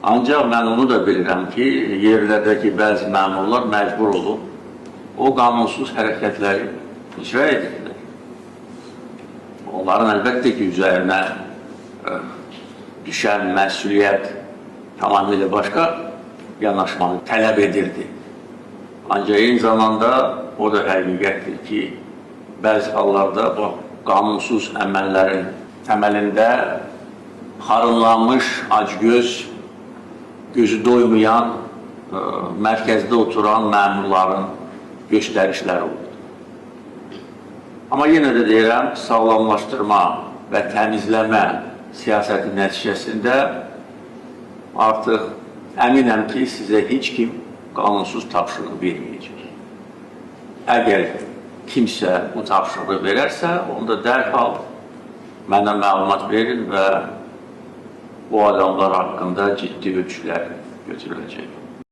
Ancaq mən onu da bilirəm ki, yerlərdəki bəzi məmurlar məcbur olub o qanunsuz hərəkətləri icra edirlər. Onların əlbəttə ki, üzərinə düşən məsuliyyət tamamilə başqa yanaşmanı tələb edirdi. Ancaq eyni zamanda o da həqiqətdir ki, bəzi hallarda bu qanunsuz əməllərin təməlində xarınlanmış, acgöz, gözü doymayan, mərkəzdə oturan məmurların göstərişləri oldu. Amma yenə də deyirəm, sağlamlaşdırma və təmizləmə siyasəti nəticəsində artıq əminəm ki, sizə heç kim qanunsuz tapşırıq verməyəcək. Əgər kimsə bu tapşırığı verərsə, onda dərhal mənə məlumat verin və bu adamlar haqqında ciddi ölçülər götürüləcək.